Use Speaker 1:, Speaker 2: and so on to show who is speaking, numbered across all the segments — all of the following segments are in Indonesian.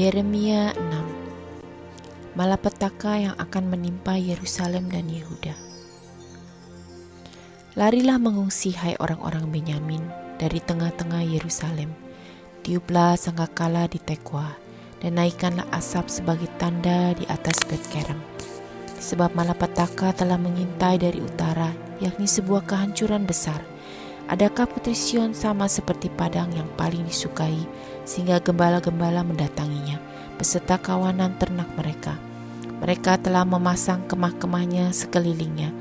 Speaker 1: Yeremia 6. Malapetaka yang akan menimpa Yerusalem dan Yehuda. Larilah mengungsi, hai orang-orang Benyamin, dari tengah-tengah Yerusalem. Tiuplah sangkakala di Tekoa, dan naikkanlah asap sebagai tanda di atas Bet-Kerem. Sebab malapetaka telah mengintai dari utara, yakni sebuah kehancuran besar. Adakah putri Sion sama seperti padang yang paling disukai, sehingga gembala-gembala mendatanginya, beserta kawanan ternak mereka? Mereka telah memasang kemah-kemahnya sekelilingnya,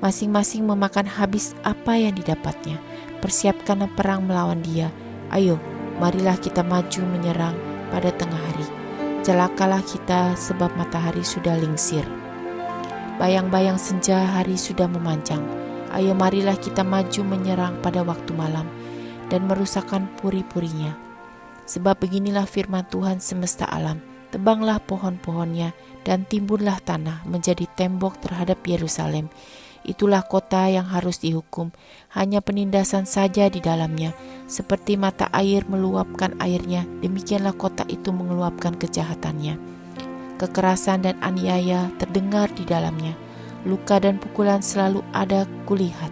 Speaker 1: masing-masing memakan habis apa yang didapatnya. Persiapkanlah perang melawan dia. Ayo, marilah kita maju menyerang pada tengah hari. Celakalah kita, sebab matahari sudah lingsir. Bayang-bayang senja hari sudah memanjang. Ayo marilah kita maju menyerang pada waktu malam dan merusakkan puri-purinya. Sebab beginilah firman Tuhan semesta alam, tebanglah pohon-pohonnya dan timbunlah tanah menjadi tembok terhadap Yerusalem. Itulah kota yang harus dihukum, hanya penindasan saja di dalamnya. Seperti mata air meluapkan airnya, demikianlah kota itu mengeluapkan kejahatannya. Kekerasan dan aniaya terdengar di dalamnya. Luka dan pukulan selalu ada kulihat.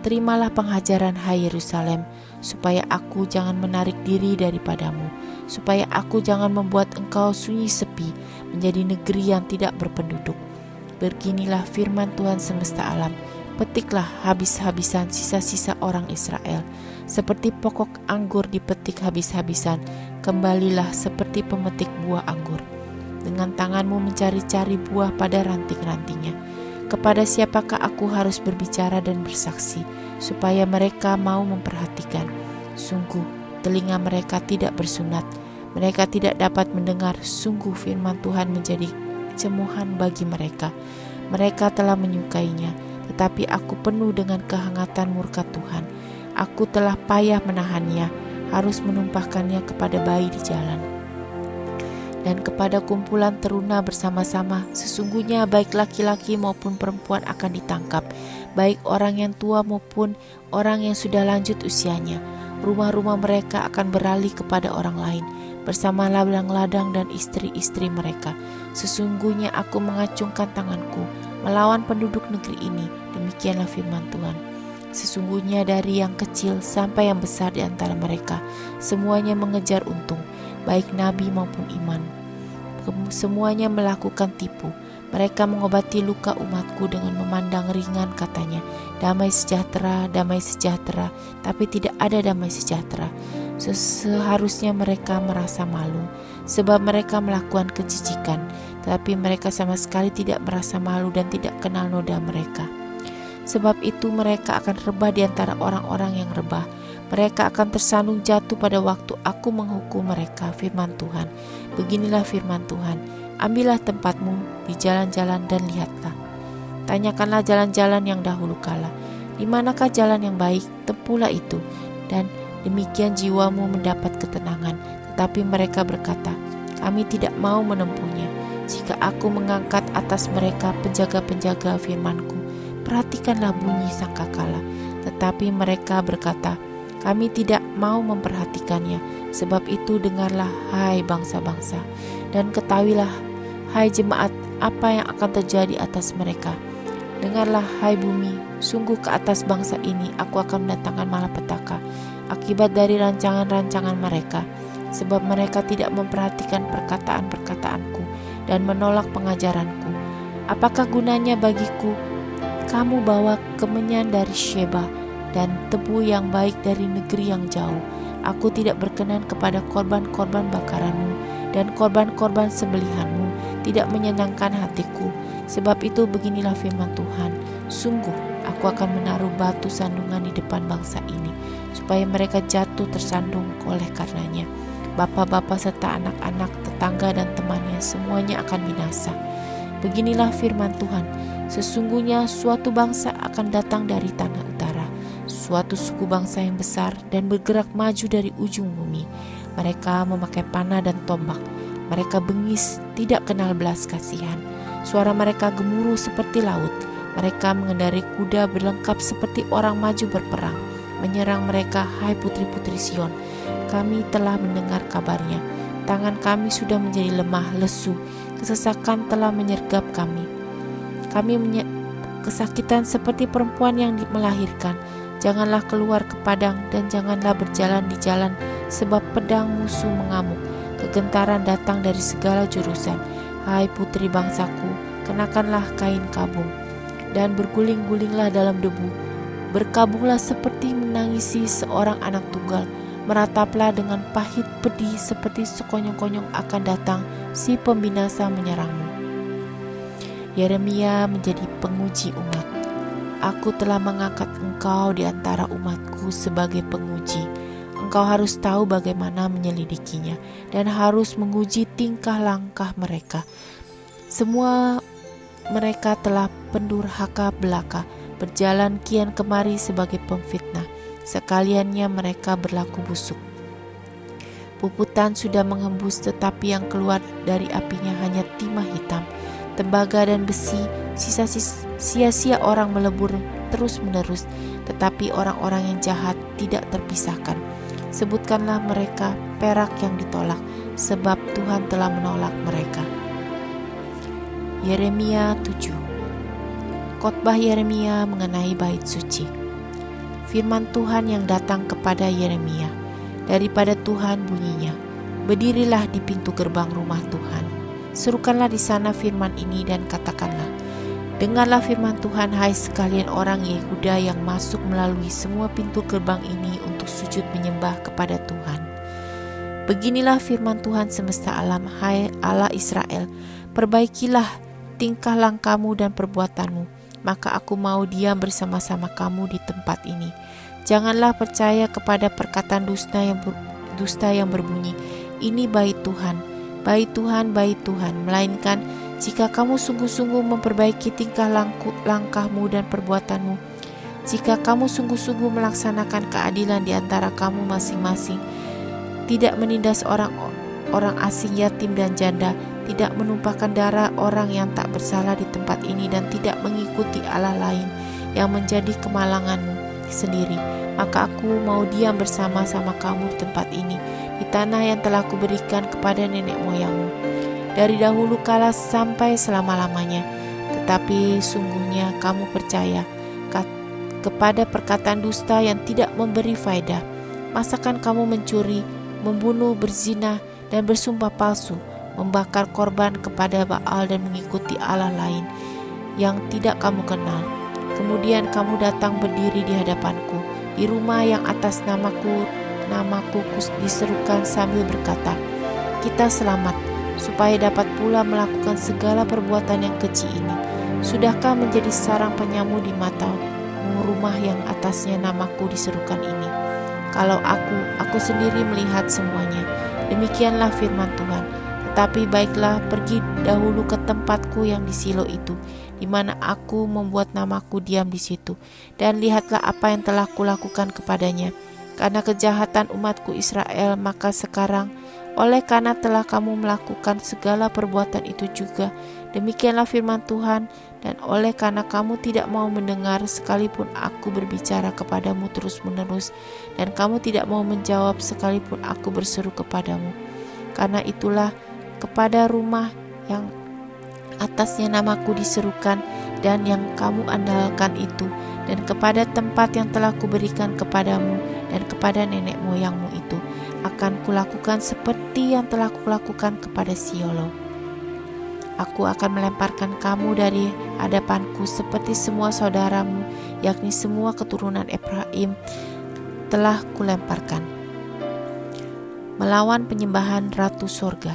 Speaker 1: Terimalah penghajaran, hai Yerusalem, supaya aku jangan menarik diri daripadamu, supaya aku jangan membuat engkau sunyi sepi, menjadi negeri yang tidak berpenduduk. Beginilah firman Tuhan semesta alam, petiklah habis-habisan sisa-sisa orang Israel, seperti pokok anggur dipetik habis-habisan, kembalilah seperti pemetik buah anggur. Dengan tanganmu mencari-cari buah pada ranting-rantingnya. Kepada siapakah aku harus berbicara dan bersaksi, supaya mereka mau memperhatikan? Sungguh, telinga mereka tidak bersunat, mereka tidak dapat mendengar. Sungguh firman Tuhan menjadi cemuhan bagi mereka. Mereka telah menyukainya, tetapi aku penuh dengan kehangatan murka Tuhan. Aku telah payah menahannya, harus menumpahkannya kepada bayi di jalan dan kepada kumpulan teruna bersama-sama. Sesungguhnya baik laki-laki maupun perempuan akan ditangkap, baik orang yang tua maupun orang yang sudah lanjut usianya. Rumah-rumah mereka akan beralih kepada orang lain, bersama ladang-ladang dan istri-istri mereka. Sesungguhnya aku mengacungkan tanganku melawan penduduk negeri ini, demikianlah firman Tuhan. Sesungguhnya dari yang kecil sampai yang besar di antara mereka, semuanya mengejar untung, baik nabi maupun iman. Semuanya melakukan tipu. Mereka mengobati luka umatku dengan memandang ringan, katanya, damai sejahtera, tapi tidak ada damai sejahtera. Seharusnya mereka merasa malu, sebab mereka melakukan kejijikan, tetapi mereka sama sekali tidak merasa malu dan tidak kenal noda mereka. Sebab itu mereka akan rebah di antara orang-orang yang rebah. Mereka akan tersandung jatuh pada waktu aku menghukum mereka, firman Tuhan. Beginilah firman Tuhan, ambillah tempatmu di jalan-jalan dan lihatlah. Tanyakanlah jalan-jalan yang dahulu kala, di manakah jalan yang baik, tempuhlah itu, dan demikian jiwamu mendapat ketenangan. Tetapi mereka berkata, kami tidak mau menempuhnya. Jika aku mengangkat atas mereka penjaga-penjaga firmanku, perhatikanlah bunyi sangkakala. Tetapi mereka berkata, kami tidak mau memperhatikannya. Sebab itu dengarlah, hai bangsa-bangsa, dan ketahuilah, hai jemaat, apa yang akan terjadi atas mereka. Dengarlah, hai bumi, sungguh ke atas bangsa ini aku akan mendatangkan malapetaka, akibat dari rancangan-rancangan mereka. Sebab mereka tidak memperhatikan perkataan-perkataanku dan menolak pengajaranku. Apakah gunanya bagiku kamu bawa kemenyan dari Sheba dan tebu yang baik dari negeri yang jauh? Aku tidak berkenan kepada korban-korban bakaranmu dan korban-korban sembelihanmu, tidak menyenangkan hatiku. Sebab itu beginilah firman Tuhan, sungguh aku akan menaruh batu sandungan di depan bangsa ini, supaya mereka jatuh tersandung oleh karenanya. Bapa-bapa serta anak-anak, tetangga dan temannya, semuanya akan binasa. Beginilah firman Tuhan, sesungguhnya suatu bangsa akan datang dari tanah utara, suatu suku bangsa yang besar dan bergerak maju dari ujung bumi. Mereka memakai panah dan tombak. Mereka bengis, tidak kenal belas kasihan. Suara mereka gemuruh seperti laut. Mereka mengendarai kuda berlengkap seperti orang maju berperang. Menyerang mereka, hai putri-putri Sion. Kami telah mendengar kabarnya. Tangan kami sudah menjadi lemah, lesu. Kesesakan telah menyergap kami. Kesakitan seperti perempuan yang melahirkan. Janganlah keluar ke padang dan janganlah berjalan di jalan, sebab pedang musuh mengamuk. Kegentaran datang dari segala jurusan. Hai putri bangsaku, kenakanlah kain kabung dan berguling-gulinglah dalam debu. Berkabunglah seperti menangisi seorang anak tunggal. Merataplah dengan pahit pedih seperti sekonyong-konyong akan datang si pembinasa menyerangmu. Yeremia menjadi penguji umat. Aku telah mengangkat engkau di antara umatku sebagai penguji. Engkau harus tahu bagaimana menyelidikinya dan harus menguji tingkah langkah mereka. Semua mereka telah pendurhaka belaka, berjalan kian kemari sebagai pemfitnah. Sekaliannya mereka berlaku busuk. Puputan sudah menghembus, tetapi yang keluar dari apinya hanya timah hitam. Tembaga dan besi, sisa sia-sia orang melebur terus-menerus, tetapi orang-orang yang jahat tidak terpisahkan. Sebutkanlah mereka perak yang ditolak, sebab Tuhan telah menolak mereka. Yeremia 7. Khotbah Yeremia mengenai bait suci. Firman Tuhan yang datang kepada Yeremia daripada Tuhan bunyinya, berdirilah di pintu gerbang rumah Tuhan. Serukanlah di sana firman ini dan katakanlah, dengarlah firman Tuhan, hai sekalian orang Yehuda yang masuk melalui semua pintu gerbang ini untuk sujud menyembah kepada Tuhan. Beginilah firman Tuhan semesta alam, hai Allah Israel, perbaikilah tingkah langkahmu dan perbuatanmu, maka aku mau diam bersama-sama kamu di tempat ini. Janganlah percaya kepada perkataan dusta yang berbunyi, ini bait Tuhan, bait Tuhan, bait Tuhan, melainkan jika kamu sungguh-sungguh memperbaiki tingkah langkahmu dan perbuatanmu, jika kamu sungguh-sungguh melaksanakan keadilan di antara kamu masing-masing, tidak menindas orang asing, yatim dan janda, tidak menumpahkan darah orang yang tak bersalah di tempat ini, dan tidak mengikuti Allah lain yang menjadi kemalanganmu sendiri, maka aku mau diam bersama-sama kamu di tempat ini, di tanah yang telah kuberikan kepada nenek moyangmu dari dahulu kala sampai selama-lamanya. Tetapi sungguhnya kamu percaya kepada perkataan dusta yang tidak memberi faedah. Masakan kamu mencuri, membunuh, berzina, dan bersumpah palsu, membakar korban kepada Baal dan mengikuti Allah lain yang tidak kamu kenal. Kemudian kamu datang berdiri di hadapanku di rumah yang atas namaku diserukan sambil berkata, kita selamat, supaya dapat pula melakukan segala perbuatan yang keji ini. Sudahkah menjadi sarang penyamu di matamu rumah yang atasnya namaku diserukan ini? Kalau aku sendiri melihat semuanya. Demikianlah firman Tuhan. Tetapi baiklah, pergi dahulu ke tempatku yang di Silo itu, di mana aku membuat namaku diam di situ, dan lihatlah apa yang telah kulakukan kepadanya. Karena kejahatan umatku Israel, maka sekarang oleh karena telah kamu melakukan segala perbuatan itu juga, demikianlah firman Tuhan, dan oleh karena kamu tidak mau mendengar sekalipun aku berbicara kepadamu terus-menerus, dan kamu tidak mau menjawab sekalipun aku berseru kepadamu, karena itulah kepada rumah yang atasnya namaku diserukan dan yang kamu andalkan itu, dan kepada tempat yang telah kuberikan kepadamu dan kepada nenek moyangmu itu, akan kulakukan seperti yang telah kulakukan kepada Siolo. Aku akan melemparkan kamu dari hadapanku seperti semua saudaramu, yakni semua keturunan Efraim telah kulemparkan, melawan penyembahan Ratu Sorga.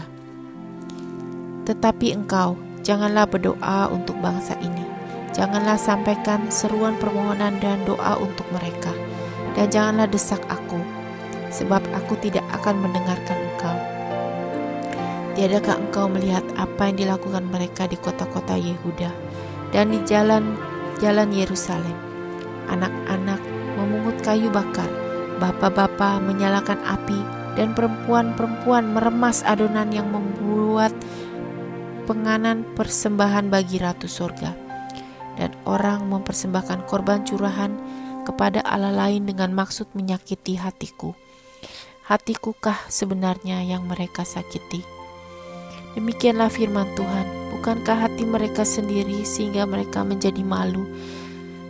Speaker 1: Tetapi engkau, janganlah berdoa untuk bangsa ini. Janganlah sampaikan seruan permohonan dan doa untuk mereka. Dan janganlah desak aku, sebab aku tidak akan mendengarkan engkau. Tiadakah engkau melihat apa yang dilakukan mereka di kota-kota Yehuda dan di jalan-jalan Yerusalem? Anak-anak memungut kayu bakar, bapa-bapa menyalakan api, dan perempuan-perempuan meremas adonan yang membuat penganan persembahan bagi Ratu Sorga, dan orang mempersembahkan korban curahan kepada Allah lain dengan maksud menyakiti hatiku. Hatikukah sebenarnya yang mereka sakiti? Demikianlah firman Tuhan, bukankah hati mereka sendiri sehingga mereka menjadi malu?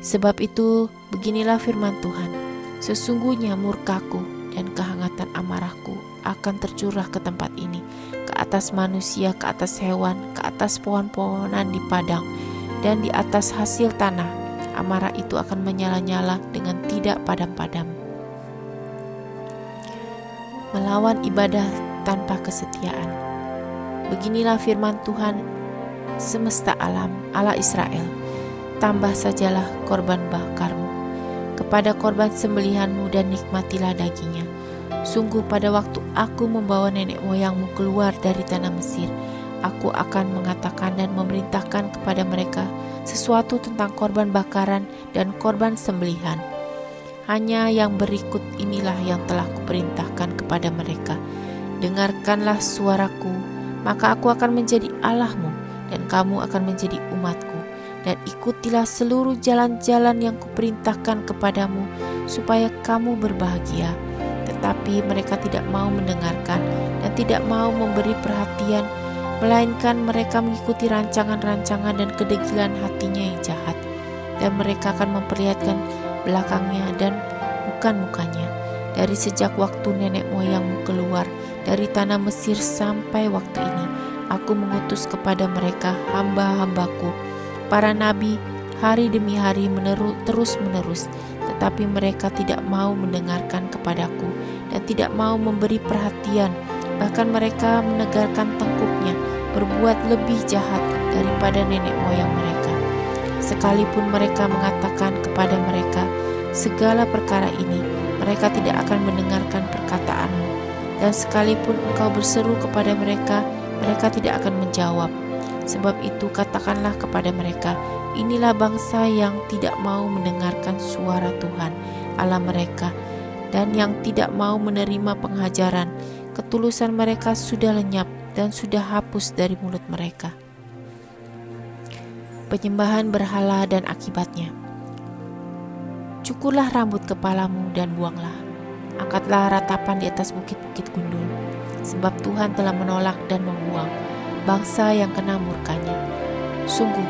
Speaker 1: Sebab itu beginilah firman Tuhan, sesungguhnya murkaku dan kehangatan amarahku akan tercurah ke tempat ini, ke atas manusia, ke atas hewan, ke atas pohon-pohonan di padang, dan di atas hasil tanah. Amarah itu akan menyala-nyala dengan tidak padam-padam. Melawan ibadah tanpa kesetiaan. Beginilah firman Tuhan semesta alam, Allah Israel, tambah sajalah korban bakarmu kepada korban sembelihanmu dan nikmatilah dagingnya. Sungguh pada waktu aku membawa nenek moyangmu keluar dari tanah Mesir, aku akan mengatakan dan memerintahkan kepada mereka sesuatu tentang korban bakaran dan korban sembelihan. Hanya yang berikut inilah yang telah kuperintahkan kepada mereka. Dengarkanlah suaraku, maka aku akan menjadi Allahmu dan kamu akan menjadi umatku. Dan ikutilah seluruh jalan-jalan yang kuperintahkan kepadamu supaya kamu berbahagia. Tetapi mereka tidak mau mendengarkan dan tidak mau memberi perhatian, melainkan mereka mengikuti rancangan-rancangan dan kedegilan hatinya yang jahat. Dan mereka akan memperlihatkan belakangnya dan bukan mukanya. Dari sejak waktu nenek moyangmu keluar dari tanah Mesir sampai waktu ini, aku mengutus kepada mereka hamba-hambaku, para nabi, hari demi hari terus menerus. Tetapi mereka tidak mau mendengarkan kepadaku dan tidak mau memberi perhatian. Bahkan mereka menegarkan tengkuknya, berbuat lebih jahat daripada nenek moyang mereka. Sekalipun mereka mengatakan kepada mereka segala perkara ini, mereka tidak akan mendengarkan perkataanmu. Dan sekalipun engkau berseru kepada mereka, mereka tidak akan menjawab. Sebab itu katakanlah kepada mereka, inilah bangsa yang tidak mau mendengarkan suara Tuhan Allah mereka, dan yang tidak mau menerima pengajaran. Ketulusan mereka sudah lenyap dan sudah hapus dari mulut mereka. Penyembahan berhala dan akibatnya. Cukurlah rambut kepalamu dan buanglah. Angkatlah ratapan di atas bukit-bukit gundul. Sebab Tuhan telah menolak dan membuang bangsa yang kena murkanya. Sungguh,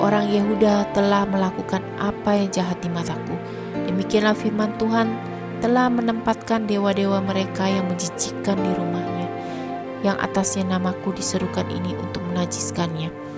Speaker 1: orang Yehuda telah melakukan apa yang jahat di mataku. Demikianlah firman Tuhan, telah menempatkan dewa-dewa mereka yang menjijikkan di rumahnya, yang atasnya namaku diserukan ini untuk menajiskannya.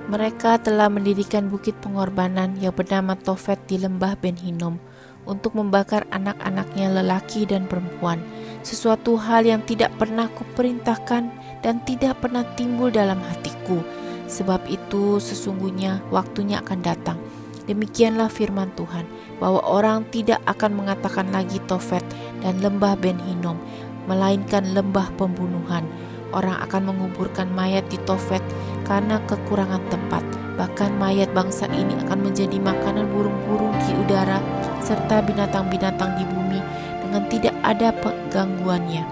Speaker 1: Mereka telah mendirikan bukit pengorbanan yang bernama Tofet di lembah Ben Hinnom untuk membakar anak-anaknya lelaki dan perempuan, sesuatu hal yang tidak pernah kuperintahkan dan tidak pernah timbul dalam hatiku. Sebab itu sesungguhnya waktunya akan datang, demikianlah firman Tuhan, bahwa orang tidak akan mengatakan lagi Tofet dan lembah Ben Hinnom, melainkan lembah pembunuhan. Orang akan menguburkan mayat di Tofet karena kekurangan tempat. Bahkan mayat bangsa ini akan menjadi makanan burung-burung di udara serta binatang-binatang di bumi dengan tidak ada penggangguannya.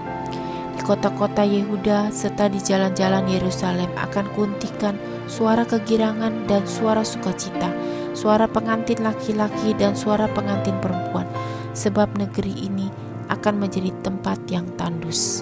Speaker 1: Di kota-kota Yehuda serta di jalan-jalan Yerusalem akan kuhentikan suara kegirangan dan suara sukacita, suara pengantin laki-laki dan suara pengantin perempuan, sebab negeri ini akan menjadi tempat yang tandus.